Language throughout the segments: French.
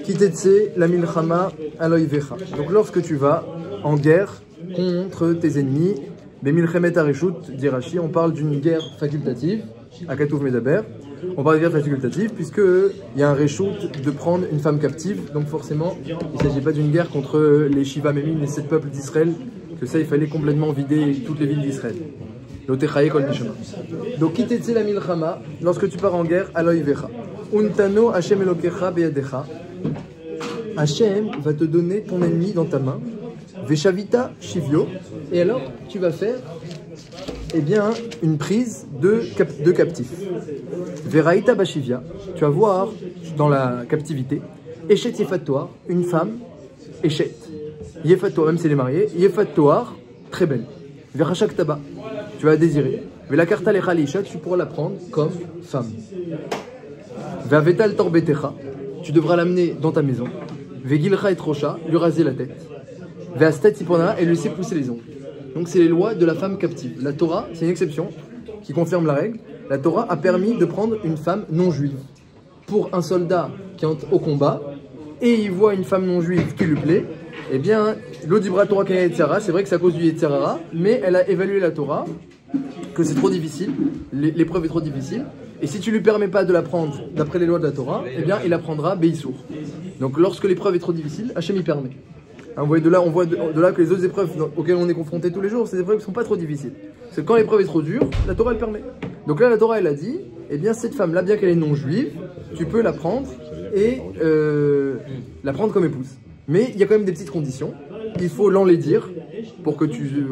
Kitetse la milchama aloivecha. Donc lorsque tu vas en guerre contre tes ennemis, Bemilchemet Areshut, dit Rashi, on parle d'une guerre facultative, Akatouv Medaber, on parle de guerre facultative puisqu'il y a un Reshut de prendre une femme captive, donc forcément il ne s'agit pas d'une guerre contre les Shiva Memim, les 7 peuples d'Israël, que ça il fallait complètement vider toutes les villes d'Israël. Donc Kitetse la milchama, lorsque tu pars en guerre, aloivecha. Untano Hashem Elokecha beyadecha. Hashem va te donner ton ennemi dans ta main. Veshavita Shivio. Et alors, tu vas faire une prise de captifs. Veraita Bashivia. Tu vas voir dans la captivité. Eshet Yefatoar, une femme. Eshet. Yefatoar, même si elle est mariée. Yefatoar, très belle. Verachak Taba. Tu vas la désirer. Velakarta Lechalisha, tu pourras la prendre comme femme. Ve'avetal Torbetecha. Tu devras l'amener dans ta maison. Vegilcha et Rocha, lui raser la tête. Ve'astat Ipona, et lui laisser pousser les ongles. Donc c'est les lois de la femme captive. La Torah, c'est une exception qui confirme la règle. La Torah a permis de prendre une femme non juive. Pour un soldat qui entre au combat et il voit une femme non juive qui lui plaît, eh bien, l'Odibra Torah Kaya Yetzara, c'est vrai que c'est à cause du Yetzara, mais elle a évalué la Torah, que c'est trop difficile, l'épreuve est trop difficile. Et si tu ne lui permets pas de la prendre d'après les lois de la Torah, eh bien il apprendra Beissour. Donc lorsque l'épreuve est trop difficile, Hachem y permet. On voit de là que les autres épreuves auxquelles on est confronté tous les jours, ces épreuves ne sont pas trop difficiles. Parce que quand l'épreuve est trop dure, la Torah elle permet. Donc là la Torah elle a dit, eh bien cette femme-là, bien qu'elle est non juive, tu peux la prendre et la prendre comme épouse. Mais il y a quand même des petites conditions. Il faut l'enlaidir pour que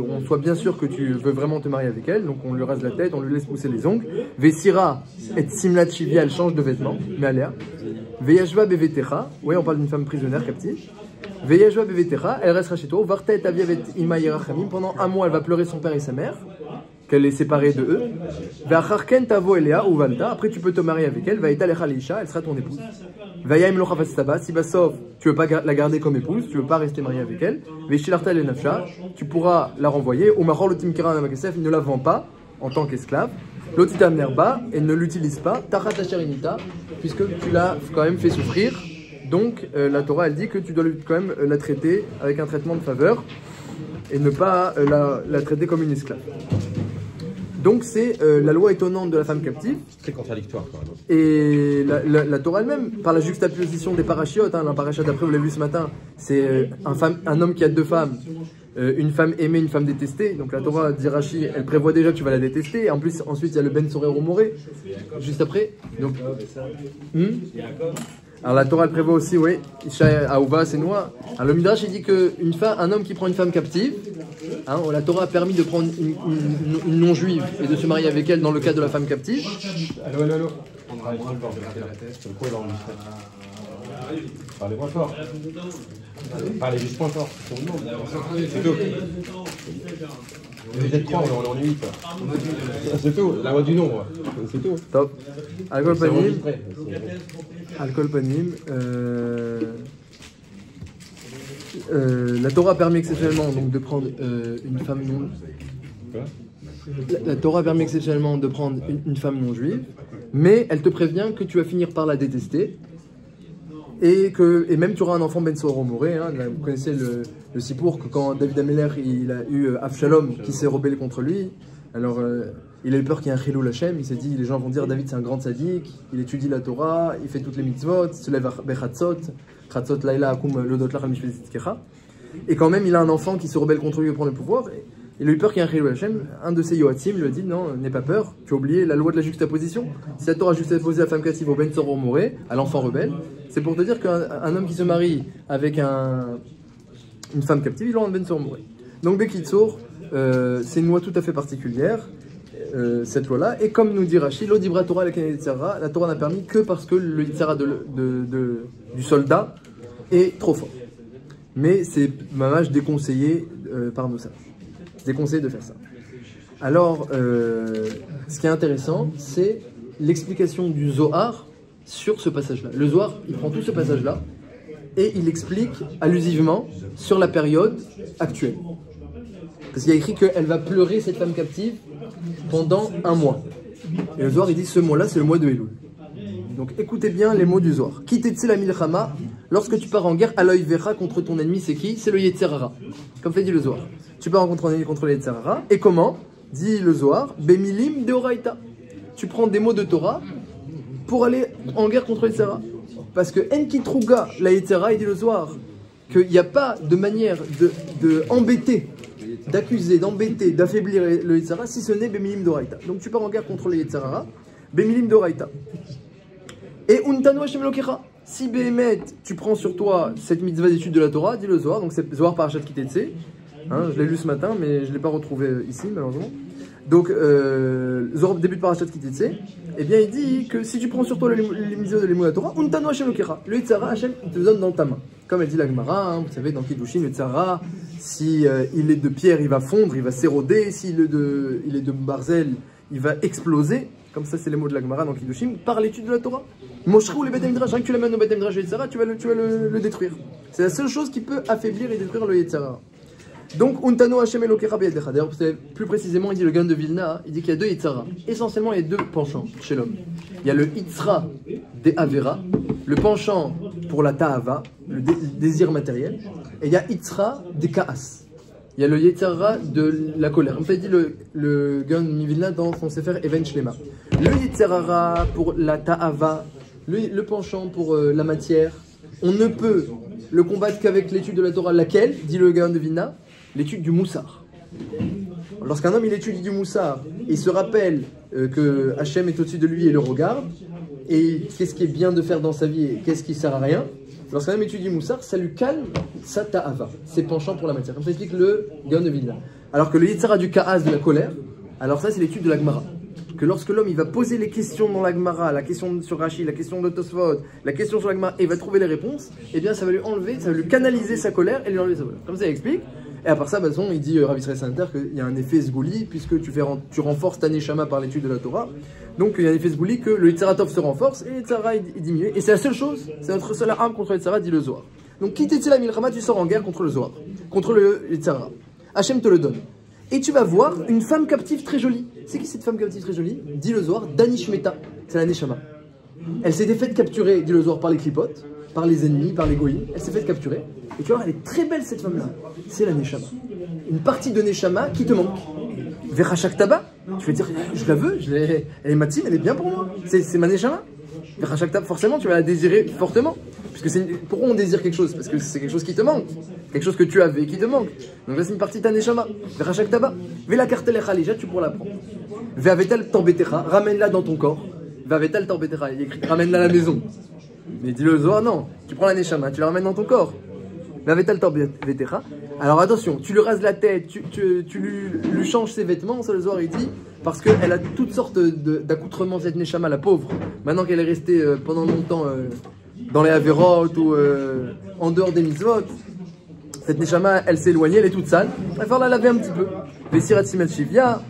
on soit bien sûr que tu veux vraiment te marier avec elle. Donc on lui rase la tête, on lui laisse pousser les ongles. Vesira et Simlat Shivia, elle change de vêtements, mais à l'air. Veyashva bevetecha, oui on parle d'une femme prisonnière captive. Veyashva bevetecha, elle restera chez toi. Varta et Aviavet Ima Yerachamim, pendant un mois elle va pleurer son père et sa mère, qu'elle est séparée de eux. Veacharken tavo Elea ou Valta, après tu peux te marier avec elle. Vaïta lecha leisha, elle sera ton épouse. Vayaim lo chafasitaba, si basov tu veux pas la garder comme épouse, tu veux pas rester marié avec elle. Veshilarta le nafsha, tu pourras la renvoyer. Ou machor le timkira namakesef, il ne la vend pas en tant qu'esclave. L'otita nerba, elle ne l'utilise pas. Tachat sharinita, puisque tu l'as quand même fait souffrir. Donc la Torah elle dit que tu dois quand même la traiter avec un traitement de faveur et ne pas la traiter comme une esclave. Donc c'est la loi étonnante de la femme captive. Très contradictoire. Et la Torah elle-même, par la juxtaposition des parachiotes, la parachute d'après vous l'avez vu ce matin, c'est un homme qui a 2 femmes, une femme aimée, une femme détestée. Donc la Torah dit Rashi, elle prévoit déjà que tu vas la détester. Et en plus, ensuite il y a le Ben Sorero Moré, juste après. Donc, alors la Torah elle prévoit aussi, oui, Isha Aouva, c'est noir. Alors le Midrash il dit qu'un homme qui prend une femme captive, la Torah a permis de prendre une non-juive et de se marier avec elle dans le cas de la femme captive. Allô. On a le droit de regarder la tête, pourquoi il enregistre? Parlez moins fort. Parlez juste moins fort. C'est tout. Vous êtes 3, on est 8. C'est tout, la loi du nombre. C'est tout. Top. Alcool panim. Alcool panim. La Torah permet exceptionnellement donc, de prendre une femme non. La Torah permet exceptionnellement de prendre une femme non juive, mais elle te prévient que tu vas finir par la détester et même tu auras un enfant Ben Soror Moré. Vous connaissez le Sipour que quand David Ameller il a eu Avshalom qui s'est rebellé contre lui, alors il a eu peur qu'il y ait un Chilul Hashem. Il s'est dit les gens vont dire David c'est un grand tzaddik, il étudie la Torah, il fait toutes les mitzvot, il se lève à Bechatzot, Chatzot Laila Akum Lodot Lach Mishpezit Kecha, et quand même il a un enfant qui se rebelle contre lui et prend le pouvoir. Il a eu peur qu'il y ait un Chilul Hashem. Un de ses Yoatim lui a dit non, n'aie pas peur, tu as oublié la loi de la juxtaposition. Si la Torah a juxtaposé la femme captive au Ben Soror Moré, à l'enfant rebelle, c'est pour te dire qu'un homme qui se marie avec une femme captive, il aura un Ben Soror Moré. Donc Bekitsour, c'est une loi tout à fait particulière, cette loi-là. Et comme nous dit Rashi, l'Odibra Torah la Torah n'a permis que parce que le Yitzhara du soldat est trop fort. Mais c'est mamash déconseillé par nos sages. C'est déconseillé de faire ça. Alors, ce qui est intéressant, c'est l'explication du Zohar sur ce passage-là. Le Zohar, il prend tout ce passage-là et il explique allusivement sur la période actuelle. Parce qu'il y a écrit qu'elle va pleurer, cette femme captive, pendant un mois. Et le Zohar, il dit ce mois-là, c'est le mois de Elul. Donc écoutez bien les mots du Zohar. Kitetse la milchama, lorsque tu pars en guerre, aloy vera contre ton ennemi, c'est qui? C'est le Yetzer Hara. Comme fait dit le Zohar. Tu pars en contre ton ennemi contre le Yetzer Hara. Et comment? Dit le Zohar, bemilim deoraita. Tu prends des mots de Torah pour aller en guerre contre le Yetzer Hara. Parce que enkitruga la Yetzer Hara, il dit le Zohar, qu'il n'y a pas de manière de embêter, d'accuser, d'embêter, d'affaiblir le Yetzer Hara si ce n'est bemilim deoraita. Donc tu pars en guerre contre le Yetzer Hara. Bemilim d'Oraita. Et Untanu Hashem Elokecha. Si Béhémet, tu prends sur toi cette mitzvah d'étude de la Torah, dit le Zohar, donc c'est Zohar Parashat Kitetse. Je l'ai lu ce matin, mais je ne l'ai pas retrouvé ici, malheureusement. Donc, Zohar début de Parashat Kitetse. Eh bien, il dit que si tu prends sur toi les mitzvahs de l'émou de la Torah, Untanu Hashem Elokecha. Le Yetzer Hara, Hashem, il te donne dans ta main. Comme elle dit la Gemara, vous savez, dans Kiddushin, le Yetzer Hara, si il est de pierre, il va fondre, il va s'éroder. S'il est de barzel, il va exploser. Comme ça, c'est les mots de la Gemara dans Kiddushin, par l'étude de la Torah. Moshrou les Beth Midrash, rien que tu l'amènes au Beth Midrash Yetzer Hara, tu vas le détruire. C'est la seule chose qui peut affaiblir et détruire le Yetzer Hara. Donc, Untano Hashem Elokecha beyadecha. D'ailleurs, plus précisément, il dit le Gaon de Vilna, il dit qu'il y a deux Yetzer Hara. Essentiellement, il y a deux penchants chez l'homme. Il y a le Yitzra des Avera, le penchant pour la Ta'ava, le désir matériel, et il y a Yitzra des Kaas. Il y a le Yetzer Hara de la colère. On fait dit le Gaon de Vilna dans son Sefer Even Shlema. Le Yetzer Hara pour la Ta'ava, le penchant pour la matière, on ne peut le combattre qu'avec l'étude de la Torah. Laquelle, dit le Gaon de Vilna, l'étude du Moussar. Lorsqu'un homme il étudie du Moussar, il se rappelle que Hachem est au-dessus de lui et le regarde, et qu'est-ce qui est bien de faire dans sa vie et qu'est-ce qui sert à rien. Lorsqu'un homme étudie Moussar, ça lui calme sa ta'ava, ses penchants pour la matière. Comme ça explique le Gaon de Vilna. Alors que le Yetzer Hara du Kaas, de la colère, alors ça c'est l'étude de la Gemara. Que lorsque l'homme il va poser les questions dans la Gemara, la question sur Rashi, la question de Tosfot, la question sur la Gemara, et il va trouver les réponses, eh bien ça va lui enlever, ça va lui canaliser sa colère et lui enlever sa colère. Comme ça il explique. Et à part ça, il dit Rav Israël Sainter qu'il y a un effet Sgouli, puisque tu renforces ta Neshama par l'étude de la Torah. Donc il y a un effet Sgouli que le Yetzer Hara Tov se renforce et le Yetzer Hara il diminue. Et c'est la seule chose, c'est notre seule arme contre le Yetzer Hara, dit le Zohar. Donc Kitetse la milchama, tu sors en guerre contre le Zohar, contre le Yetzer Hara. Hachem te le donne. Et tu vas voir une femme captive très jolie. C'est qui cette femme captive très jolie? Dit le Zohar, Dani Shmeta, c'est la Neshama. Elle s'était faite capturer, dit le Zohar, par les clipotes, par les ennemis, par les goïms. Elle s'est faite capturer. Et tu vois, elle est très belle cette femme-là. C'est la Neshama. Une partie de Neshama qui te manque. Verachak Taba, tu vas dire, je la veux, elle est matine, elle est bien pour moi. C'est ma Neshama. Verachak Taba, forcément, tu vas la désirer fortement. Pourquoi on désire quelque chose? Parce que c'est quelque chose qui te manque. Quelque chose que tu avais et qui te manque. Donc là, c'est une partie de ta Neshama. Verachak Taba. Vela kartel khalija, tu pourras la prendre. Ve'avetal torbetecha, ramène-la dans ton corps. Ve'avetal torbetecha, il écrit, ramène-la à la maison. Mais dis-le au Zohar, non. Tu prends la Neshama, tu la ramènes dans ton corps. Ve'avetal torbetecha. Alors attention, tu lui rases la tête, tu lui changes ses vêtements, ça le Zohar il dit, parce qu'elle a toutes sortes d'accoutrements, cette Neshama, la pauvre. Maintenant qu'elle est restée pendant longtemps dans les Averot ou en dehors des mitzvot, cette Neshama, elle s'est éloignée, elle est toute sale. Il va falloir la laver un petit peu. Vesirat Simet Shivya.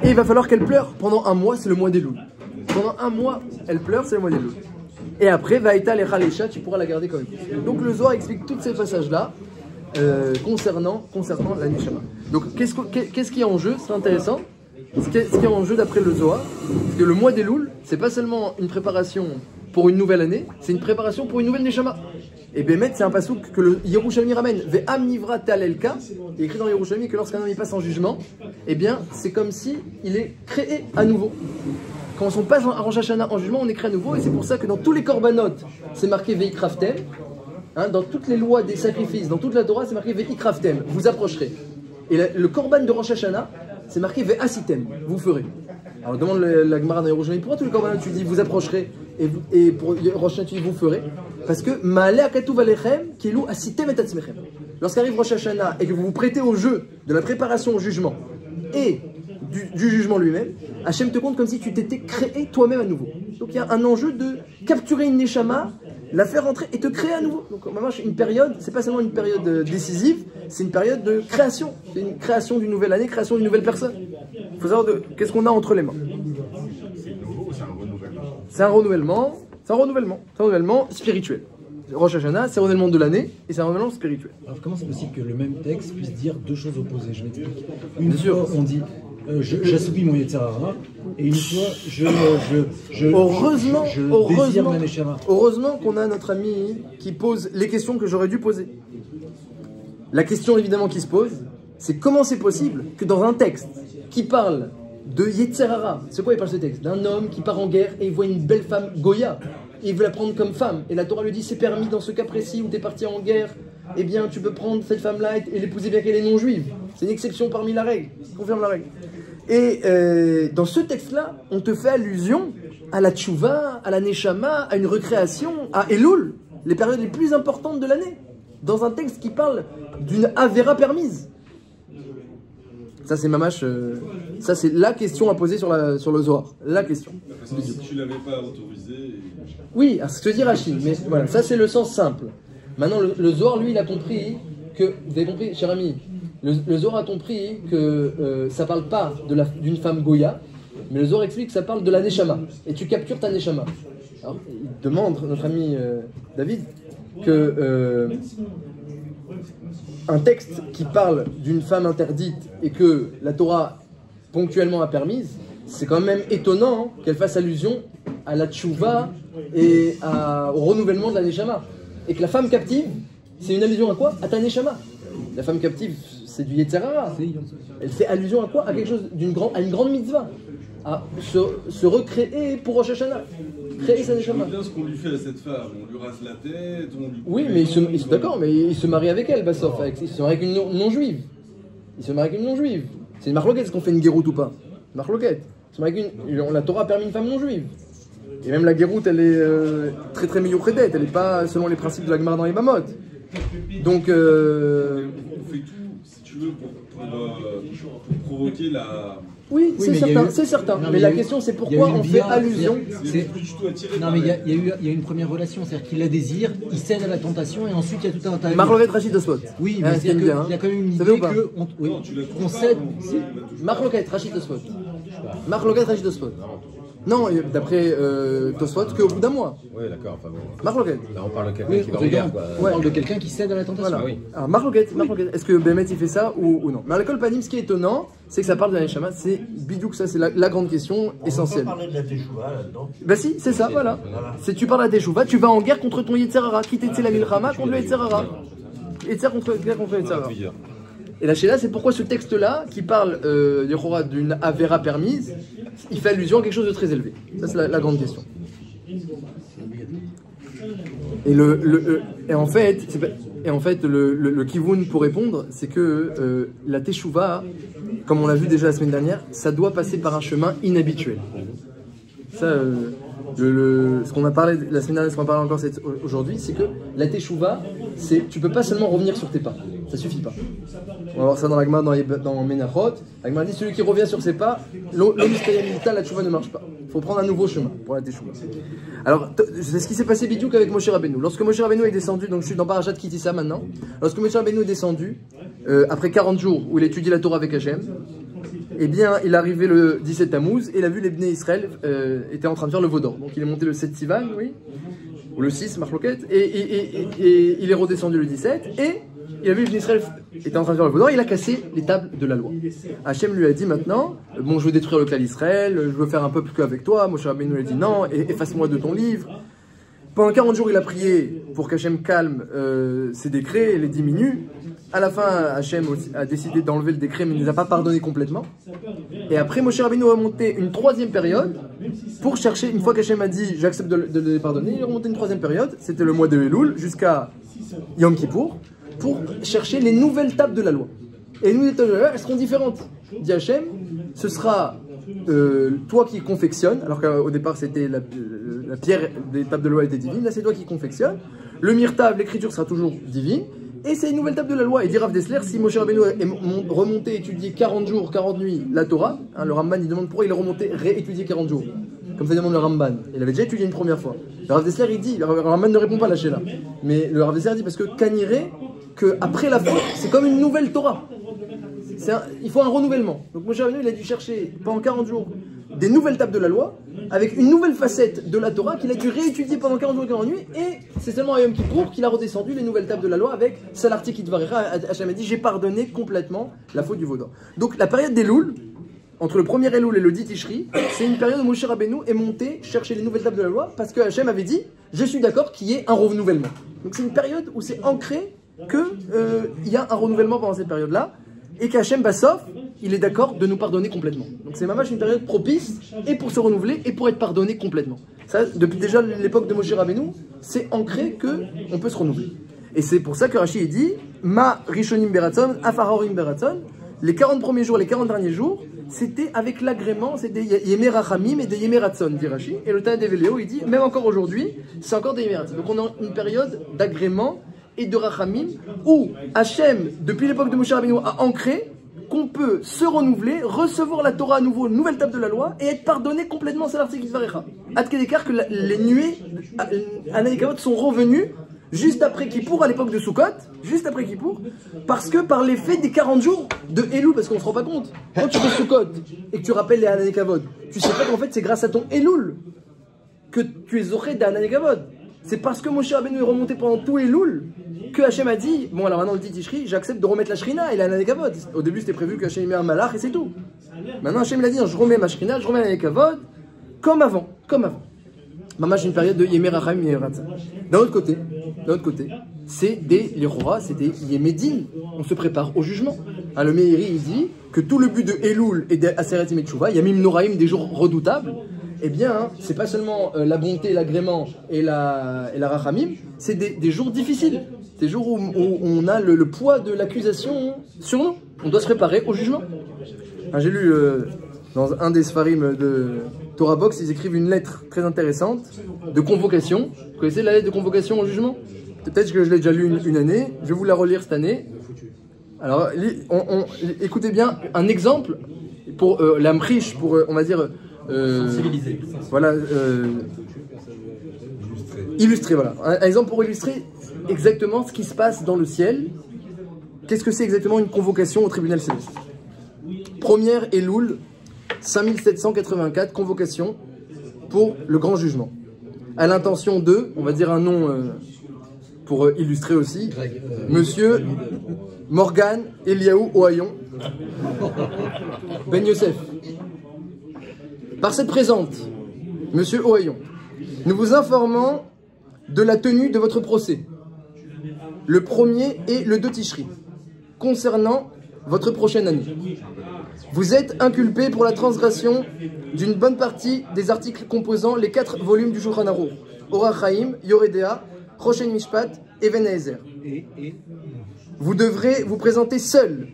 Et il va falloir qu'elle pleure pendant un mois, c'est le mois des loups. Pendant un mois, elle pleure, c'est le mois des loups. Et après, Vaïta les Khalesha, tu pourras la garder comme épouse. Donc le Zohar explique tous ces passages-là concernant la Neshama. Donc qu'est-ce qui est en jeu? C'est intéressant. Ce qui est en jeu d'après le Zohar, c'est que le mois des louls, c'est pas seulement une préparation pour une nouvelle année, c'est une préparation pour une nouvelle Neshama. Et Bémet, c'est un passouk que le Yerushalmi ramène. Ve'am nivra talelka, il est écrit dans Yerushalmi que lorsqu'un homme y passe en jugement, eh bien, c'est comme si il est créé à nouveau. Quand on passe en Rosh Hashanah en jugement, on est créé à nouveau, et c'est pour ça que dans tous les korbanot, c'est marqué Veikraftem. Dans toutes les lois des sacrifices, dans toute la Torah, c'est marqué Veikraftem, vous approcherez. Et le korban de Rosh Hashanah, c'est marqué Ve'asitem, vous ferez. Alors demande la Gemara dans Yerushalmi, pourquoi tous les korbanot tu dis vous approcherez et pour Rosh Hashanah tu dis vous ferez? Parce que Ma'aleh akatuv alechem kilou asitem et atzmechem. Lorsqu'arrive Rosh Hashanah et que vous vous prêtez au jeu de la préparation au jugement et du jugement lui-même, Hachem te compte comme si tu t'étais créé toi-même à nouveau. Donc il y a un enjeu de capturer une Neshama, la faire rentrer et te créer à nouveau. Donc vraiment, une période, c'est pas seulement une période décisive, c'est une période de création. C'est une création d'une nouvelle année, création d'une nouvelle personne. Il faut savoir qu'est-ce qu'on a entre les mains. C'est un renouvellement. C'est un renouvellement spirituel. Rosh Hashanah, c'est un renouvellement de l'année et c'est un renouvellement spirituel. Alors comment c'est possible que le même texte puisse dire deux choses opposées? Je m'explique. Une fois, on dit j'assoupis mon Yetzirara, et une fois, je désire ma Neshama. Heureusement qu'on a notre ami qui pose les questions que j'aurais dû poser. La question évidemment qui se pose, c'est comment c'est possible que dans un texte qui parle de Yetzirara, c'est quoi il parle ce texte? D'un homme qui part en guerre et il voit une belle femme Goya, et il veut la prendre comme femme, et la Torah lui dit c'est permis dans ce cas précis où tu es parti en guerre, eh bien tu peux prendre cette femme-là et l'épouser bien qu'elle est non juive. C'est une exception parmi la règle, ça confirme la règle. Et dans ce texte-là, on te fait allusion à la tchouva, à la neshama, à une recréation, à Elul, les périodes les plus importantes de l'année, dans un texte qui parle d'une avéra permise. Ça c'est mamache, ça c'est la question à poser sur le Zohar, la question. Parce que si tu l'avais pas autorisé... Oui, à ce que dit Rachid, mais voilà, ça c'est le sens simple. Maintenant le Zohar, lui, il a compris que, vous avez compris, cher ami, le Zohar a compris que ça parle pas d'une femme Goya, mais le Zohar explique que ça parle de la Neshama, et tu captures ta Neshama. Alors, il demande, notre ami David, que un texte qui parle d'une femme interdite et que la Torah ponctuellement a permise, c'est quand même étonnant qu'elle fasse allusion à la tchouva et au renouvellement de la Neshama. Et que la femme captive, c'est une allusion à quoi? À ta Neshama. La femme captive, c'est du Yetzirara. Elle fait allusion à quoi? À quelque chose à une grande mitzvah. À se recréer pour Rosh Hashanah. Créer sa Neshama. C'est bien ce qu'on lui fait à cette femme. On lui rase la tête, on lui... Oui, mais d'accord, mais il se marie avec elle, Bassof. Il se marie avec une non-juive. Il se marie avec une non-juive. C'est une marloquette, est-ce qu'on fait une guéroute ou pas? Marloquette. La Torah a permis une femme non-juive. Et même la guéroute, elle est très très miyochedet. Elle n'est pas selon les principes de la Gemara dans les Bamot. Donc... On fait tout, si tu veux, pour provoquer la... Oui, c'est certain. Mais la question, c'est pourquoi on fait allusion. Non, mais il y a une première relation, c'est-à-dire qu'il la désire, il cède à la tentation, et ensuite il y a tout un tas. Marloquette Rachid Oswald. Oui, mais il y a quand même une idée qu'on cède. Marloquette Rachid Oswald. Marloquette Rachid Oswald. Non, d'après Tosfot, qu'au bout d'un mois. Oui, d'accord. Enfin, bon. Marloquette. Là, on parle de quelqu'un qui va en guerre, quoi. On parle de quelqu'un qui cède à la tentation. Voilà. Oui. Alors, Marloquette. Est-ce que Bémet il fait ça ou non? Mais à l'école Panim, ce qui est étonnant, c'est que ça parle de la Neshama. C'est bidouk, ça, c'est la grande question essentielle. On peut parler de la Teshuvah là-dedans. Bah si, c'est ça, voilà. C'est tu parles à Teshuvah, tu vas en guerre contre ton Yetzirara. Quitter la Milchama contre le Yetzirara. Yetzirara contre Yetzirara. Et la Sheila, c'est pourquoi ce texte-là, qui parle d'une Avera permise, il fait allusion à quelque chose de très élevé. Ça, c'est la grande question. Et en fait, le kivun pour répondre, c'est que la Teshuvah, comme on l'a vu déjà la semaine dernière, ça doit passer par un chemin inhabituel. Ça, ce qu'on a parlé la semaine dernière, ce qu'on a parlé encore aujourd'hui, c'est que la Teshuvah, tu peux pas seulement revenir sur tes pas. Ça suffit pas. On va voir ça dans la Gemara, dans Menachot. La Gemara dit celui qui revient sur ses pas, la Teshuvah ne marche pas. Il faut prendre un nouveau chemin pour la Teshuvah. Alors, c'est ce qui s'est passé bidiouk avec Moshe Rabbeinu. Lorsque Moshe Rabbeinu est descendu, donc je suis dans Parashat Kitissa maintenant, lorsque Moshe Rabbeinu est descendu, après 40 jours où il étudie la Torah avec Hachem, eh bien, il est arrivé le 17 Tammuz et il a vu les Bnei Israël étaient en train de faire le Vaudor. Donc il est monté le 7 Sivan, oui, ou le 6, Marloquette, et il est redescendu le 17, et il a vu les Bnei Israël étaient en train de faire le Vaudor, il a cassé les tables de la loi. Hachem lui a dit maintenant, bon, je veux détruire le clan d'Israël, je veux faire un peuple qu'avec toi. Moshe Rabbeinu lui a dit non, efface-moi de ton livre. Pendant 40 jours, il a prié pour qu'Hachem calme ses décrets et les diminue. À la fin, Hachem a décidé d'enlever le décret, mais il ne les a pas pardonnés complètement. Et après, Moshe Rabbeinu a monté une troisième période pour chercher, une fois qu'Hachem a dit j'accepte de les pardonner, il a remonté une troisième période, c'était le mois de Elul, jusqu'à Yom Kippour, pour chercher les nouvelles tables de la loi. Et les nouvelles tables de la loi, elles seront différentes. Dit Hachem, ce sera toi qui confectionnes, alors qu'au départ c'était la pierre des tables de loi était divine, là c'est toi qui confectionnes. Le myrtav, l'écriture sera toujours divine. Et c'est une nouvelle table de la loi. Et dit Rav Dessler, si Moshe Rabbeinu est remonté étudier 40 jours, 40 nuits la Torah, hein, le Ramban il demande pourquoi il est remonté réétudier 40 jours. Comme ça demande le Ramban. Il avait déjà étudié une première fois. Le Rav Dessler il dit, le Ramban ne répond pas là chez là. Mais le Rav Dessler dit parce que Kaniré, qu'après la faute, c'est comme une nouvelle Torah. Il faut un renouvellement. Donc Moshe Rabbeinu il a dû chercher pendant 40 jours des nouvelles tables de la loi, avec une nouvelle facette de la Torah qu'il a dû réétudier pendant 40 jours et 40 nuits, et c'est seulement à Yom Kippour qu'il a redescendu les nouvelles tables de la loi avec Salarti Kitvarera. Hachem a dit j'ai pardonné complètement la faute du Vaudor. Donc la période des Louls, entre le premier Elul et le 10 Tishri, c'est une période où Moshe Rabbeinu est monté chercher les nouvelles tables de la loi parce que Hachem avait dit « Je suis d'accord qu'il y ait un renouvellement ». Donc c'est une période où c'est ancré qu'il y a un renouvellement pendant cette période-là et qu'Hachem Bassof, il est d'accord de nous pardonner complètement. Donc c'est une période propice et pour se renouveler et pour être pardonné complètement. Ça, depuis déjà l'époque de Moshe Rabbeinu, c'est ancré qu'on peut se renouveler. Et c'est pour ça que Rashi dit « Ma rishonim beratzon, afarorim beratzon » les 40 premiers jours, les 40 derniers jours, c'était avec l'agrément, c'est des Yemé Rachamim et des Yemé Ratzon, dit Rashi. Et le Tana Develéo, il dit, même encore aujourd'hui, c'est encore des Yemé Ratzon. Donc on a une période d'agrément et de Rachamim où Hachem, depuis l'époque de Moshe Rabbeinu, a ancré qu'on peut se renouveler, recevoir la Torah à nouveau, une nouvelle table de la loi, et être pardonné complètement, c'est l'article Yisvarecha. Adkedekar que les nuées Anaïkavot sont revenues juste après Kippour, à l'époque de Sukkot, juste après Kippour, parce que par l'effet des 40 jours de Elul, parce qu'on ne se rend pas compte. Quand tu fais Sukkot et que tu rappelles les Hananekavod, tu sais pas qu'en fait c'est grâce à ton Elul que tu es Zoché des Hananekavod. C'est parce que Moshe Rabbeinu est remonté pendant tout Elul que Hachem a dit, bon alors maintenant le dit Tishri, j'accepte de remettre la Shrina et la Hananekavod. Au début c'était prévu que Hachem met un malach et c'est tout. Maintenant Hachem l'a dit, je remets ma Shrina, je remets la Hananekavod, comme avant, comme avant. Mamash, une période de Yemé Racham, Yemé Ratzon. D'un autre côté, c'est des Lechora, c'est des Yémédin. On se prépare au jugement. Hein, le Meiri, il dit que tout le but de Elul et d'Aseret Yemé Tchouva, Yamim Noraim, des jours redoutables, eh bien, hein, c'est pas seulement la bonté, l'agrément et la Rachamim, c'est des jours difficiles. Des jours où on a le poids de l'accusation sur nous. On doit se préparer au jugement. Hein, j'ai lu dans un des Sfarim de Torah Box, ils écrivent une lettre très intéressante de convocation. Vous connaissez la lettre de convocation au jugement? Peut-être que je l'ai déjà lu une année, je vais vous la relire cette année. Alors, écoutez bien, un exemple pour la mriche, pour, on va dire... sensibiliser. Voilà, illustrer, voilà. Un exemple pour illustrer exactement ce qui se passe dans le ciel. Qu'est-ce que c'est exactement une convocation au tribunal céleste? Première Elul, 5784, convocation pour le grand jugement. À l'intention de, on va dire un nom pour illustrer aussi, Monsieur Morgan Eliaou Ohayon Ben Yosef. Par cette présente, Monsieur Ohayon, nous vous informons de la tenue de votre procès, le premier et le 2 Tishri, concernant votre prochaine année. Vous êtes inculpé pour la transgression d'une bonne partie des articles composant les 4 volumes du Shulchan Aruch, Orach Chaim, Yoredea, Choshen Mishpat et Even Haezer. Vous devrez vous présenter seul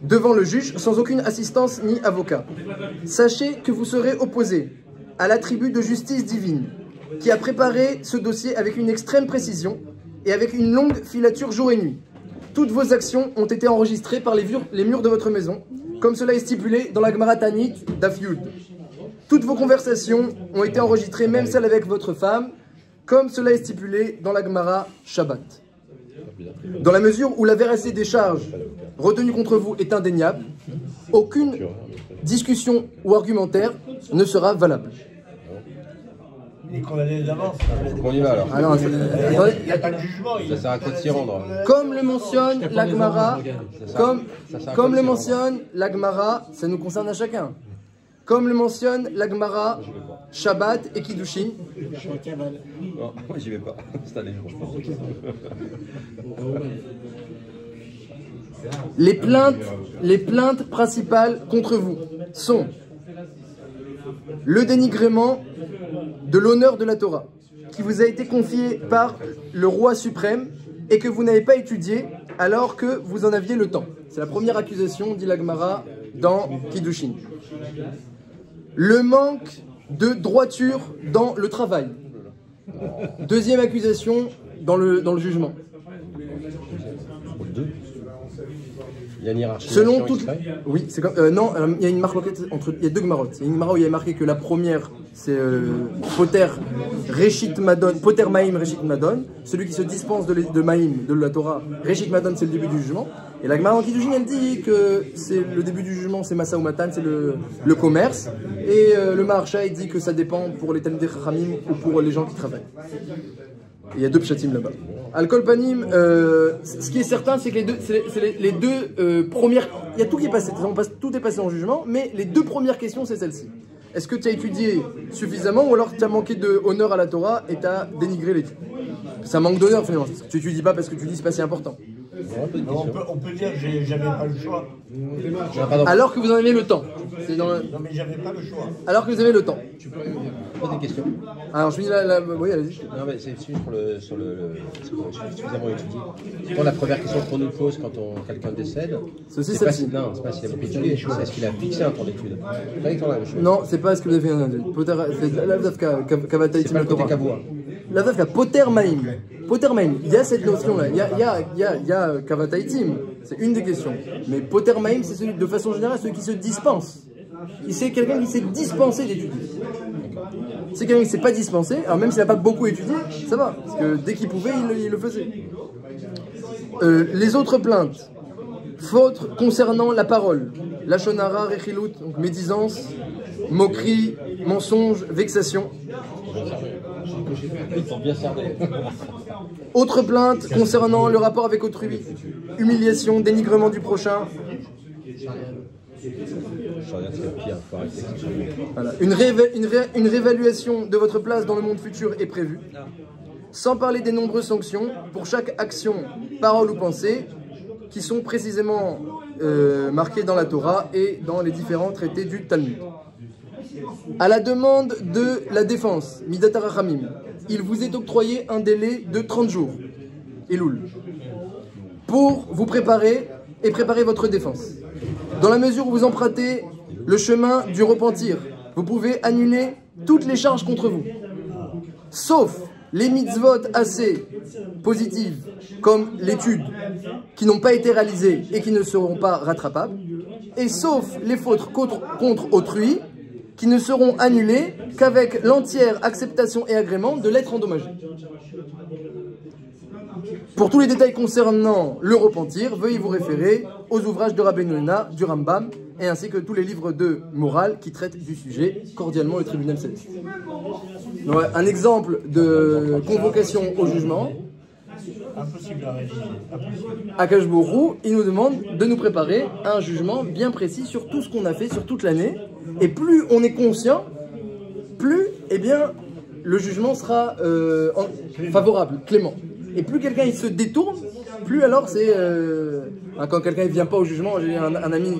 devant le juge sans aucune assistance ni avocat. Sachez que vous serez opposé à la tribu de justice divine qui a préparé ce dossier avec une extrême précision et avec une longue filature jour et nuit. Toutes vos actions ont été enregistrées par les murs de votre maison, comme cela est stipulé dans la Gemara Tanit Daf Yud. Toutes vos conversations ont été enregistrées, même celles avec votre femme, comme cela est stipulé dans la Gemara Shabbat. Dans la mesure où la véracité des charges retenues contre vous est indéniable, aucune discussion ou argumentaire ne sera valable. Il est condamné d'avance. On y va alors. Ah non, Il n'y a pas de jugement. Ça sert à quoi de s'y rendre? comme le mentionne la Gemara, comme le mentionne la Gemara, ça nous concerne à chacun. Comme le mentionne la Gemara, Shabbat et Kiddushin. Non, moi j'y vais pas. Cette année, Les plaintes principales contre vous sont le dénigrement de l'honneur de la Torah, qui vous a été confié par le roi suprême et que vous n'avez pas étudié alors que vous en aviez le temps. C'est la première accusation, dit la Gemara, dans Kiddushin. Le manque de droiture dans le travail. Deuxième accusation dans le jugement. Il y a une hiérarchie. Selon toute... Oui, c'est comme... non, il y a une marque entre... Il y a deux Gemarotes. Il y a une Gemara où il y a marqué que la première, c'est Poter Reshit Madon, Poter Maïm Reshit Madon, celui qui se dispense de Maïm, de la Torah. Reshit Madon, c'est le début du jugement. Et la Gemara en Kiddushin, elle dit que c'est le début du jugement, c'est Masa ou Matan, c'est le commerce. Et le Maharsha, il dit que ça dépend pour les Talmidei Chachamim ou pour les gens qui travaillent. Et il y a deux pshatim là-bas. Alcool panim, ce qui est certain, c'est que les deux premières. Il y a tout qui est passé, tout est passé en jugement, mais les deux premières questions, c'est celle-ci. Est-ce que tu as étudié suffisamment ou alors tu as manqué d'honneur à la Torah et tu as dénigré l'étude? Ça manque d'honneur finalement. Tu n'étudies pas parce que tu dis c'est pas si important. On peut dire que j'avais pas le choix. Alors que vous en avez le temps. Non, mais j'avais pas le choix. Alors que vous avez le temps. Tu peux poser des questions. Alors je finis oui, allez-y. Non, mais c'est sur le suffisamment étudié. Quand la première question qu'on nous pose quand quelqu'un décède, Ceci, c'est pas celle-ci. non, c'est pas s'il a beaucoup étudié, c'est est-ce qu'il a fixé un temps d'étude. C'est pas exactement la même chose. Non, c'est pas ce que vous avez fait un adulte. C'est l'Avdavka Kavataïtim C'est pas le côté Torah. Kavoua. L'Avdavka Poter Maïm. Poter Maïm. Il y a cette notion-là. Il y a Kavataïtim. C'est une des questions. Mais Poter Maïm, c'est celui, de façon générale, celui qui se dispense. C'est quelqu'un qui s'est dispensé d'étudier. C'est quelqu'un qui ne s'est pas dispensé, alors même s'il n'a pas beaucoup étudié, ça va. Parce que dès qu'il pouvait, il le faisait. Les autres plaintes. Fautes concernant la parole. Lachonara, rechilut, donc médisance, moquerie, mensonge, vexation. Ils sont bien servis. Autres plaintes concernant le rapport avec autrui. Humiliation, dénigrement du prochain. Voilà. Une réévaluation de votre place dans le monde futur est prévue. Sans parler des nombreuses sanctions pour chaque action, parole ou pensée qui sont précisément marquées dans la Torah et dans les différents traités du Talmud. À la demande de la défense, Midat HaRachamim, il vous est octroyé un délai de 30 jours, Elul, pour vous préparer et préparer votre défense. Dans la mesure où vous empruntez le chemin du repentir, vous pouvez annuler toutes les charges contre vous, sauf les mitzvot assez positives, comme l'étude, qui n'ont pas été réalisées et qui ne seront pas rattrapables, et sauf les fautes contre autrui, qui ne seront annulées qu'avec l'entière acceptation et agrément de l'être endommagé. Pour tous les détails concernant le repentir, veuillez vous référer aux ouvrages de Rabbeinu Yonah, du Rambam, et ainsi que tous les livres de morale qui traitent du sujet, cordialement le tribunal céleste. Donc, un exemple de convocation au jugement. Impossible à réaliser. Akash Borou, il nous demande de nous préparer à un jugement bien précis sur tout ce qu'on a fait sur toute l'année. Et plus on est conscient, plus eh bien, le jugement sera favorable, clément. Et plus quelqu'un il se détourne, plus alors c'est... quand quelqu'un ne vient pas au jugement, j'ai un ami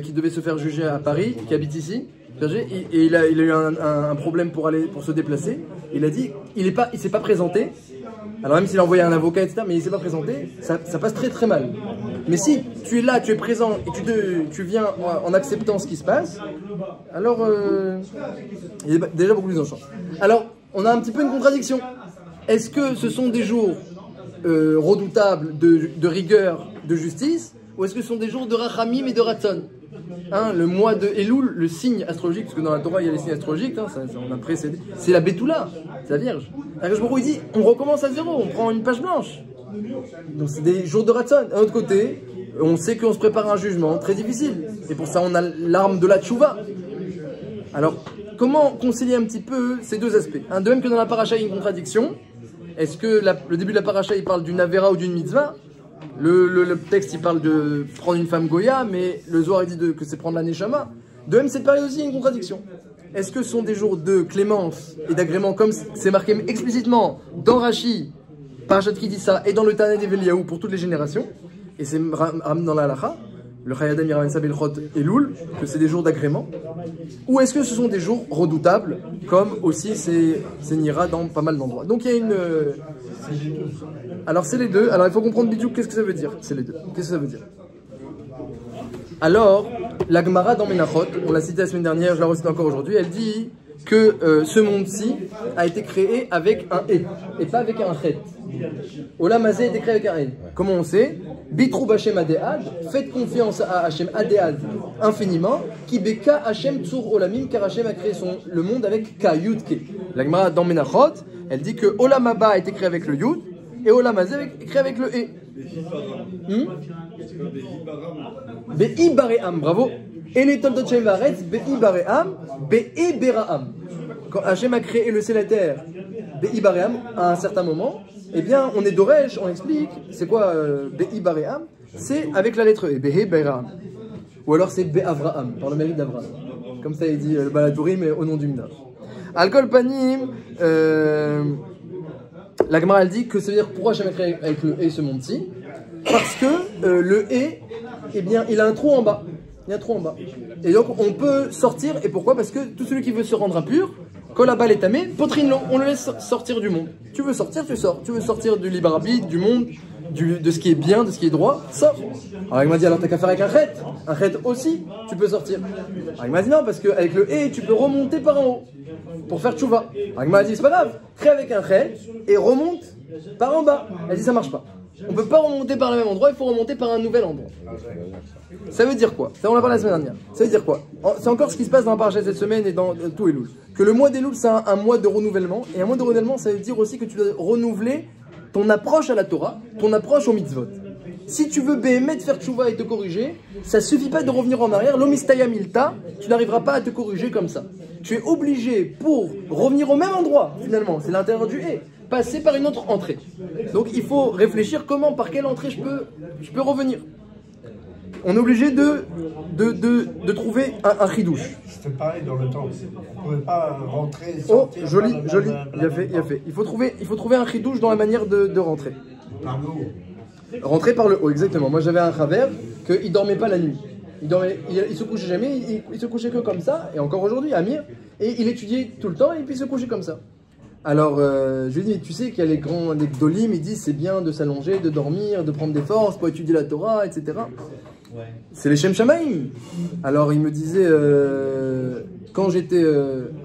qui devait se faire juger à Paris, qui habite ici, et il a eu un problème pour se déplacer. Il a dit, il s'est pas présenté. Alors même s'il a envoyé un avocat, etc., mais il ne s'est pas présenté, ça passe très très mal. Mais si tu es là, tu es présent et tu viens en acceptant ce qui se passe, alors il y a déjà beaucoup plus de chance. Alors, on a un petit peu une contradiction. Est-ce que ce sont des jours redoutables de rigueur, de justice, ou est-ce que ce sont des jours de rachamim et de ratzon? Le mois de Elul, le signe astrologique, parce que dans la Torah il y a les signes astrologiques, on a précédé, c'est la Betula, c'est la Vierge. Akash Borou il dit, on recommence à zéro, on prend une page blanche. Donc c'est des jours de Ratzon. D'un autre côté, on sait qu'on se prépare à un jugement très difficile, et pour ça on a l'arme de la Tchouva. Alors, comment concilier un petit peu ces deux aspects? De même que dans la paracha il y a une contradiction, est-ce que le début de la paracha il parle d'une Avera ou d'une Mitzvah? Le texte il parle de prendre une femme Goya, mais le Zohar il dit que c'est prendre la Neshama. De même, cette période aussi, il y a une contradiction. Est-ce que ce sont des jours de clémence et d'agrément, comme c'est marqué explicitement dans Rashi, Parashat qui dit ça, et dans le Tana d'Eveliaou pour toutes les générations, et c'est ramené dans la Halacha, le Chayadam Yiraven Sabelchot et Loul, que c'est des jours d'agrément? Ou est-ce que ce sont des jours redoutables, comme aussi c'est Nira dans pas mal d'endroits? Donc il y a une... Alors c'est les deux. Alors il faut comprendre Bidouk, qu'est-ce que ça veut dire? C'est les deux. Qu'est-ce que ça veut dire? Alors, la Gemara dans Menachot, on l'a cité la semaine dernière, je la recite encore aujourd'hui, elle dit que ce monde-ci a été créé avec un et pas avec un chet. Olam Hazé a été créé avec un et. Comment on sait? Bitrou Hashem Adéad, faites confiance à Hashem Adéad infiniment, qui beka Hashem Tsur Olamim, car Hashem a créé le monde avec Ka Yud Ke. La Gemara dans Menachot, elle dit que Olam Haba a été créé avec le Yud, et Olam Hazé a été créé avec le e. Be'ibaream, bravo. Et les Toldot Shem Varetz, Be'ibaream, Be'iberaam. Quand Hachem a créé le ciel et la terre, Be'ibaream, à un certain moment, eh bien, on est d'Oresh, on explique, c'est quoi Be'i Baream? C'est avec la lettre E, Be'e Baream. Ou alors c'est Be'Avraham, par le mérite d'Avraham. Comme ça, il dit le Balatouri, mais au nom du Midrash. Alcool Panim, la Gemara elle dit que ça veut dire pourquoi Hachem a créé avec le E ce monde-ci? Parce que le E, eh bien, il a un trou en bas. Il y a un trou en bas. Et donc, on peut sortir. Et pourquoi? Parce que tout celui qui veut se rendre impur, quand la balle est tamée, potrine-le, on le laisse sortir du monde. Tu veux sortir, tu sors. Tu veux sortir du libre arbitre, du monde, de ce qui est bien, de ce qui est droit, sors. Alors il m'a dit, alors t'as qu'à faire avec un chet aussi, tu peux sortir. Alors il m'a dit non, parce qu'avec le E, tu peux remonter par en haut, pour faire tchouva. Alors il m'a dit, c'est pas grave, crée avec un chet et remonte par en bas. Elle dit, ça marche pas. On peut pas remonter par le même endroit, il faut remonter par un nouvel endroit. Ça veut dire quoi? Ça on l'a parlé la semaine dernière. Ça veut dire quoi? C'est encore ce qui se passe dans la paracha cette semaine et dans tout Elul. Que le mois d'Elul c'est un mois de renouvellement, et un mois de renouvellement ça veut dire aussi que tu dois renouveler ton approche à la Torah, ton approche au mitzvot. Si tu veux béhémet faire tchouva et te corriger, ça suffit pas de revenir en arrière, l'omistaya milta, tu n'arriveras pas à te corriger comme ça. Tu es obligé pour revenir au même endroit, finalement, c'est l'intérieur du et, passer par une autre entrée. Donc il faut réfléchir comment, par quelle entrée je peux revenir. On est obligé de trouver un chidouche. C'était pareil dans le temps. On ne pouvait pas rentrer et Oh, sortir. joli, joli, il a fait. Il faut trouver un chidouche dans la manière de rentrer. Par le haut. Rentrer par le haut, exactement. Moi j'avais un Chaver qu'il dormait pas la nuit. Il se couchait jamais, il se couchait que comme ça, et encore aujourd'hui, Amir, et il étudiait tout le temps, et puis il se couchait comme ça. Alors, je lui ai dit, tu sais qu'il y a les gdolim, ils disent c'est bien de s'allonger, de dormir, de prendre des forces pour étudier la Torah, etc. C'est les Shem Shamaim. Alors il me disait, quand j'étais,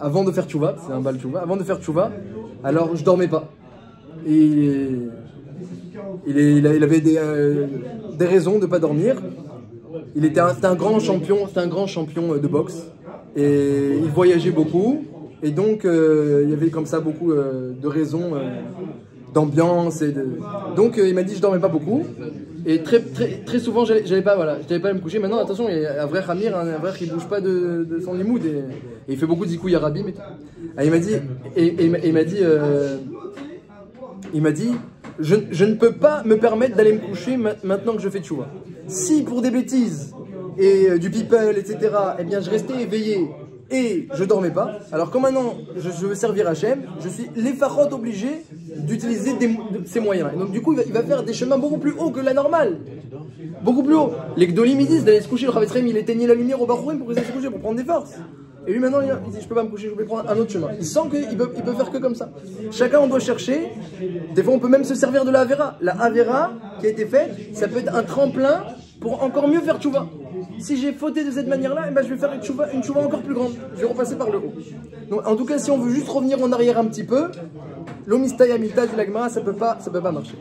avant de faire tchouva, c'est un bal tchouva, avant de faire tchouva, alors je dormais pas. Et il avait des raisons de ne pas dormir. C'était un grand champion de boxe. Et il voyageait beaucoup. Et donc, il y avait comme ça beaucoup de raisons d'ambiance. Donc, il m'a dit je dormais pas beaucoup. Et très souvent, j'allais pas me coucher. Maintenant, attention, il y a un vrai Hamir, un vrai qui bouge pas de son limoud. Et il fait beaucoup de zikouï arabim. Il m'a dit, il m'a dit, je ne peux pas me permettre d'aller me coucher maintenant que je fais tchouva. Si pour des bêtises et du people, etc., eh bien je restais éveillé et je dormais pas, alors comme maintenant je veux servir Hachem, je suis l'effarot obligé d'utiliser ces moyens. Et donc du coup il va faire des chemins beaucoup plus hauts que la normale. Beaucoup plus haut. Les Gdolim ils disent d'aller se coucher, le Chavetzrem il éteignait la lumière au Barourim pour qu'ils aillent se coucher, pour prendre des forces. Et lui maintenant il dit je peux pas me coucher, je vais prendre un autre chemin. Il sent qu'il peut faire que comme ça. Chacun on doit chercher, des fois on peut même se servir de la Avera. La Avera qui a été faite, ça peut être un tremplin pour encore mieux faire tchouva. Si j'ai fauté de cette manière-là, eh ben, je vais faire une tchouva encore plus grande. Je vais repasser par le haut. Donc en tout cas si on veut juste revenir en arrière un petit peu, l'omistaya milta de l'agmara ça peut pas marcher.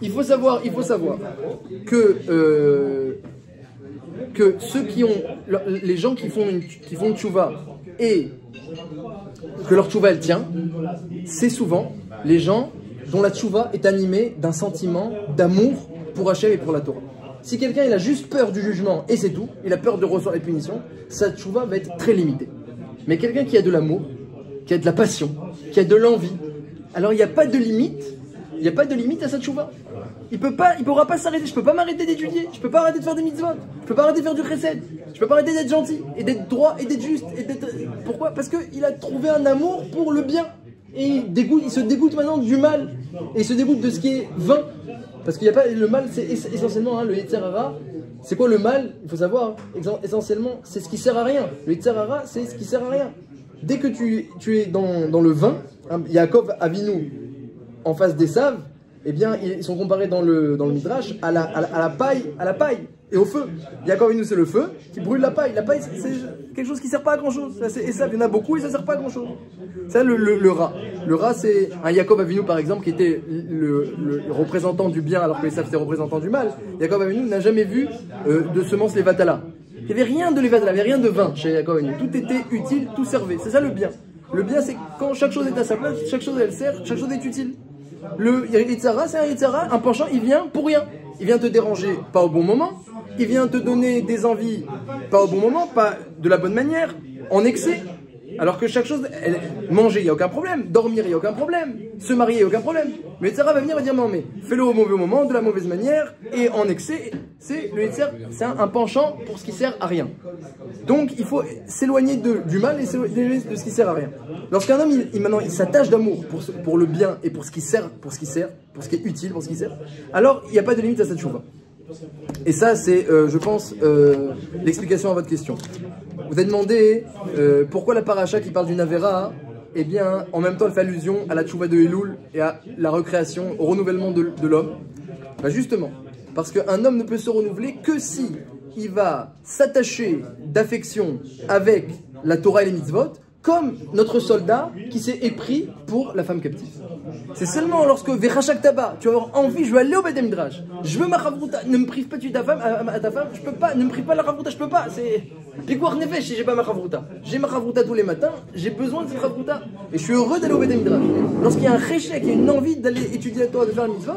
Il faut savoir que ceux qui ont, les gens qui font tchouva et que leur tchouva elle tient, c'est souvent les gens dont la tchouva est animée d'un sentiment d'amour pour Hachem et pour la Torah. Si quelqu'un il a juste peur du jugement et c'est tout, il a peur de recevoir les punitions, sa tchouva va être très limitée. Mais quelqu'un qui a de l'amour, qui a de la passion, qui a de l'envie, alors il n'y a pas de limite, à sa tchouva. Il pourra pas s'arrêter, je peux pas m'arrêter d'étudier, je peux pas arrêter de faire des mitzvot, je peux pas arrêter de faire du chesed, je peux pas arrêter d'être gentil, et d'être droit, et d'être juste, pourquoi? Parce qu'il a trouvé un amour pour le bien, et il se dégoûte maintenant du mal, et il se dégoûte de ce qui est vain, parce qu'il n'y a pas, le mal c'est essentiellement, le Yetzer Hara, c'est quoi le mal? Il faut savoir, essentiellement, c'est ce qui sert à rien, le Yetzer Hara c'est ce qui sert à rien. Dès que tu es dans le vin, Yaakov Avinu, en face d'Esav, eh bien, ils sont comparés dans le Midrash à la paille et au feu. Yaakov Avinu, c'est le feu qui brûle la paille. La paille, c'est quelque chose qui ne sert pas à grand chose. Et ça, il y en a beaucoup et ça ne sert pas à grand chose. C'est le rat. Le rat, c'est un Yaakov Avinu, par exemple, qui était le représentant du bien alors que Esav, c'était le représentant du mal. Yaakov Avinu n'a jamais vu de semences Levatala. Il n'y avait rien de Levatala, il n'y avait rien de vin chez Yaakov Avinu. Tout était utile, tout servait. C'est ça le bien. Le bien, c'est quand chaque chose est à sa place, chaque chose elle sert, chaque chose est utile. Le Yitzhara, c'est un Yitzhara, un penchant, il vient pour rien. Il vient te déranger, pas au bon moment. Il vient te donner des envies, pas au bon moment, pas de la bonne manière, en excès. Alors que chaque chose, manger, il n'y a aucun problème. Dormir, il n'y a aucun problème. Se marier, il n'y a aucun problème. Mais le Yetzirah va venir et dire non, mais fais-le au mauvais moment, de la mauvaise manière et en excès. Le Yetzirah, c'est un penchant pour ce qui sert à rien. Donc il faut s'éloigner du mal et s'éloigner de ce qui sert à rien. Lorsqu'un homme, maintenant, il s'attache d'amour pour le bien et pour ce qui sert, pour ce qui est utile, pour ce qui sert, alors il n'y a pas de limite à cette chouva. Et ça, c'est, je pense, l'explication à votre question. Vous avez demandé pourquoi la paracha qui parle d'une Avera, eh bien, en même temps, elle fait allusion à la tchouva de Elul et à la recréation, au renouvellement de l'homme. Bah justement, parce qu'un homme ne peut se renouveler que si il va s'attacher d'affection avec la Torah et les mitzvot, comme notre soldat qui s'est épris pour la femme captive. C'est seulement lorsque Vechachak Taba, tu vas avoir envie, je veux aller au Beth Midrash, je veux ma Chavruta, ne me prive pas tu ta femme, à ta femme, je peux pas, ne me prive pas la Chavruta, je peux pas, c'est Pikuar Nefesh si j'ai pas ma Chavruta. J'ai ma Chavruta tous les matins, j'ai besoin de cette Chavruta, et je suis heureux d'aller au Beth Midrash. Lorsqu'il y a un Cheshek, qu'il y a une envie d'aller étudier la Torah, de faire le mitzvot,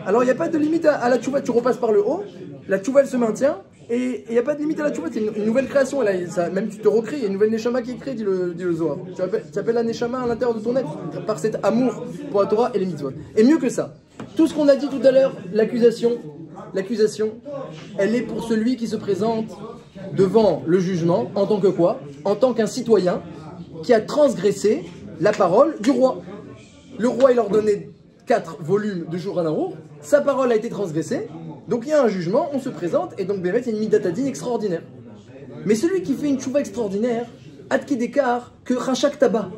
alors il n'y a pas de limite à la tchouva, tu repasses par le haut, la tchouva elle se maintient, et il n'y a pas de limite à la tchouva, c'est une nouvelle création, là, même tu te recrées, il y a une nouvelle Neshama qui est créée, dit le Zohar. Tu appelles la Neshama à l'intérieur de ton être, par cet amour pour la Torah et les mitzvot. Et mieux que ça, tout ce qu'on a dit tout à l'heure, l'accusation, elle est pour celui qui se présente devant le jugement, en tant que quoi? En tant qu'un citoyen qui a transgressé la parole du roi. Le roi, il leur donnait 4 volumes de Shulchan Aruch, sa parole a été transgressée, donc il y a un jugement, on se présente, et donc Bémet, il y a une Midat Hadin extraordinaire. Mais celui qui fait une tchouva extraordinaire, Adke Dekar, que Rachak Taba,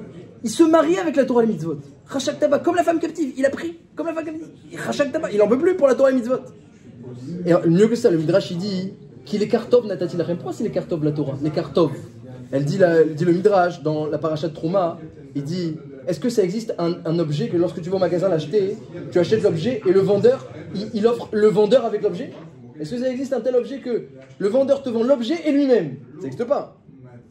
il se marie avec la Torah et les mitzvot. Rachak Taba, comme la femme captive, il a pris, comme la femme captive. Rachak Taba, il en peut plus pour la Torah et les mitzvot. Et mieux que ça, le Midrash, il dit qu'il est Kartov Natati Lachem. Pourquoi c'est les Kartov la Torah? Les Kartov. Elle dit le Midrash, dans la paracha de Trouma, il dit, est-ce que ça existe un objet que lorsque tu vas au magasin l'acheter, tu achètes l'objet et le vendeur, il offre le vendeur avec l'objet? Est-ce que ça existe un tel objet que le vendeur te vend l'objet et lui-même? Ça n'existe pas.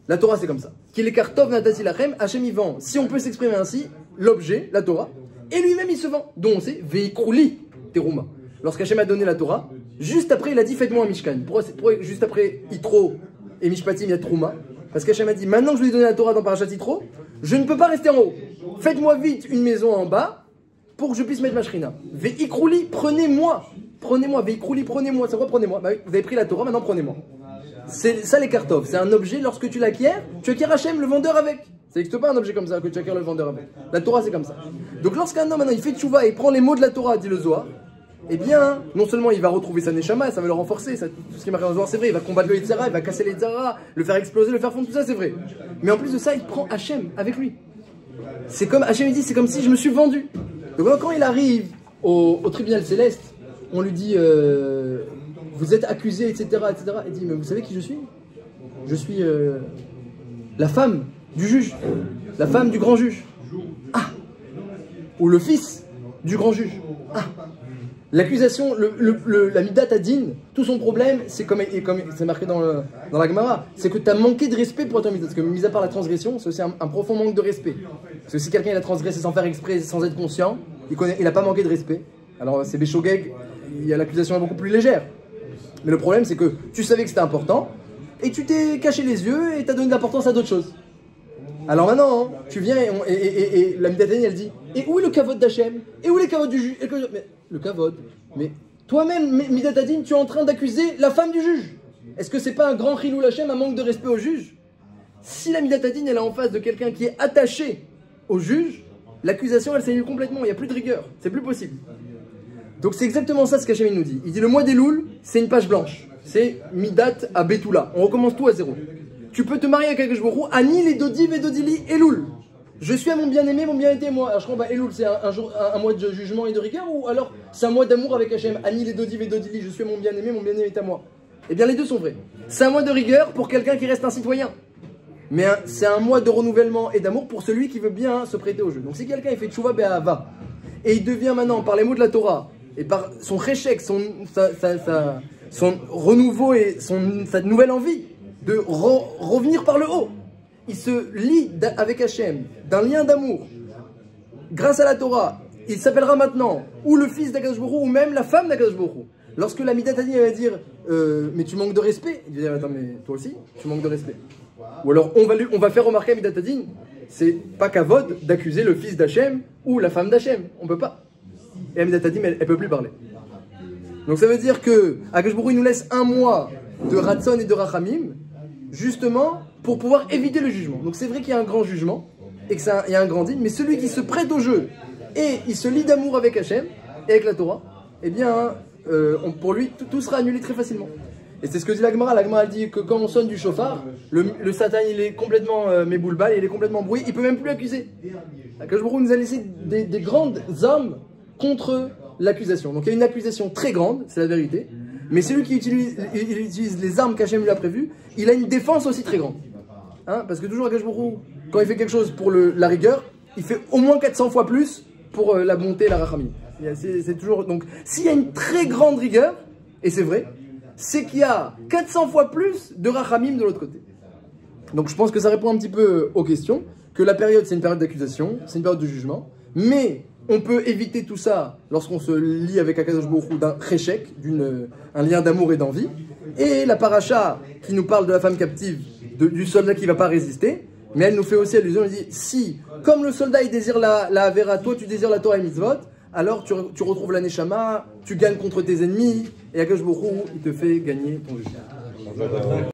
La Torah c'est comme ça. Qu'il est Kartov Natati Lachem, Hachem il vend, si on peut s'exprimer ainsi, l'objet, la Torah, et lui-même il se vend. Donc on sait, Veikrouli Teruma. Lorsqu'Hachem a donné la Torah, juste après il a dit faites-moi un Mishkan. Juste après Yitro et Mishpatim il y a Trouma. Parce qu'Hachem a dit maintenant que je vous ai donné la Torah dans Parashat Yitro, je ne peux pas rester en haut. Faites-moi vite une maison en bas pour que je puisse mettre ma shrina. Veikrouli, prenez-moi. Prenez-moi, Veikrouli, prenez-moi. C'est quoi prenez-moi? Bah oui, vous avez pris la Torah, maintenant prenez-moi. C'est ça les Kartov. C'est un objet, lorsque tu l'acquiers, tu acquiers Hachem, le vendeur avec. Ça n'existe pas un objet comme ça, que tu acquiers le vendeur avec. La Torah c'est comme ça. Donc lorsqu'un homme maintenant il fait tchouva et prend les mots de la Torah, dit le Zohar, eh bien, non seulement il va retrouver sa neshama, ça va le renforcer, tout ce qui est marqué dans le Zohar c'est vrai, il va combattre le Yetzirah, il va casser les Yetzirah, le faire exploser, le faire fondre, tout ça c'est vrai. Mais en plus de ça, il prend Hachem avec lui. C'est comme, Hachem il dit, c'est comme si je me suis vendu. Donc quand il arrive au tribunal céleste, on lui dit, vous êtes accusé, etc., etc. Il dit, mais vous savez qui je suis? Je suis la femme du juge, la femme du grand juge. Ah! Ou le fils du grand juge. Ah! L'accusation, la Midat Hadin, tout son problème, c'est comme c'est marqué dans la Gemara, c'est que tu as manqué de respect pour ton Midat. Parce que, mis à part la transgression, c'est aussi un profond manque de respect. Parce que si quelqu'un a transgressé sans faire exprès, sans être conscient, il n'a pas manqué de respect. Alors, c'est Béchogeg, l'accusation est beaucoup plus légère. Mais le problème, c'est que tu savais que c'était important, et tu t'es caché les yeux, et tu as donné de l'importance à d'autres choses. Alors maintenant, tu viens et la Midat Hadin, elle dit, et où est le kavod d'Hachem? Et où est le kavod du juge? Le kavod. Mais toi-même, Midat Hadin, tu es en train d'accuser la femme du juge. Est-ce que c'est pas un grand chilou Hachem, un manque de respect au juge? Si la Midat Hadin, elle est en face de quelqu'un qui est attaché au juge, l'accusation, elle s'annule complètement. Il n'y a plus de rigueur. C'est plus possible. Donc c'est exactement ça ce qu'Hachem nous dit. Il dit le mois des Loul, c'est une page blanche. C'est Midat à Betula. On recommence tout à zéro. Tu peux te marier avec Akadosh Baruch Hu, Ani les Dodi Vedodili Elul. Je suis à mon bien-aimé, mon bien-aimé, moi. Alors je crois, Elul, c'est un mois de jugement et de rigueur, ou alors c'est un mois d'amour avec Hachem. Ani les Dodi Vedodili, je suis à mon bien-aimé est à moi. Eh bien les deux sont vrais. C'est un mois de rigueur pour quelqu'un qui reste un citoyen. Mais c'est un mois de renouvellement et d'amour pour celui qui veut bien se prêter au jeu. Donc si quelqu'un il fait tchouva be'ahava, et il devient maintenant, par les mots de la Torah, et par son réchec, son renouveau et sa nouvelle envie de revenir par le haut, il se lie avec Hachem, d'un lien d'amour, grâce à la Torah. Il s'appellera maintenant ou le fils d'Akadosh Baruch Hu, ou même la femme d'Akadosh Baruch Hu. Lorsque la Midat Hadin va dire mais tu manques de respect, il va dire attends mais toi aussi tu manques de respect. Ou alors on va faire remarquer à Midat Hadin, c'est pas kavod d'accuser le fils d'Hachem ou la femme d'Hachem. On peut pas. Et Midat Hadin, elle peut plus parler. Donc ça veut dire que Akadosh Baruch Hu nous laisse un mois de Ratson et de Rachamim, justement pour pouvoir éviter le jugement. Donc c'est vrai qu'il y a un grand jugement et qu'il y a un grand dîme, mais celui qui se prête au jeu et il se lie d'amour avec Hachem et avec la Torah, eh bien pour lui tout sera annulé très facilement. Et c'est ce que dit la Gemara. La Gemara dit que quand on sonne du chauffard, le Satan il est complètement méboulbal, il est complètement brouillé, il peut même plus accuser. Akadosh Baruch Hu nous a laissé des grandes armes contre l'accusation. Donc il y a une accusation très grande, c'est la vérité, mais celui qui utilise les armes qu'Hachem lui a prévues, il a une défense aussi très grande. Hein, parce que toujours Akadosh Baruch Hu, quand il fait quelque chose pour la rigueur, il fait au moins 400 fois plus pour la bonté et la rachamim. C'est toujours, donc s'il y a une très grande rigueur, et c'est vrai, c'est qu'il y a 400 fois plus de rachamim de l'autre côté. Donc je pense que ça répond un petit peu aux questions, que la période c'est une période d'accusation, c'est une période de jugement, mais on peut éviter tout ça lorsqu'on se lie avec Akadosh Baruch Hu d'un cheshek, un lien d'amour et d'envie. Et la paracha qui nous parle de la femme captive, du soldat qui ne va pas résister, mais elle nous fait aussi allusion, elle dit, si, comme le soldat il désire la Avera, toi tu désires la Torah et Mitzvot, alors tu retrouves la Neshama, tu gagnes contre tes ennemis, et Akadosh Baruch Hu, il te fait gagner ton jugement.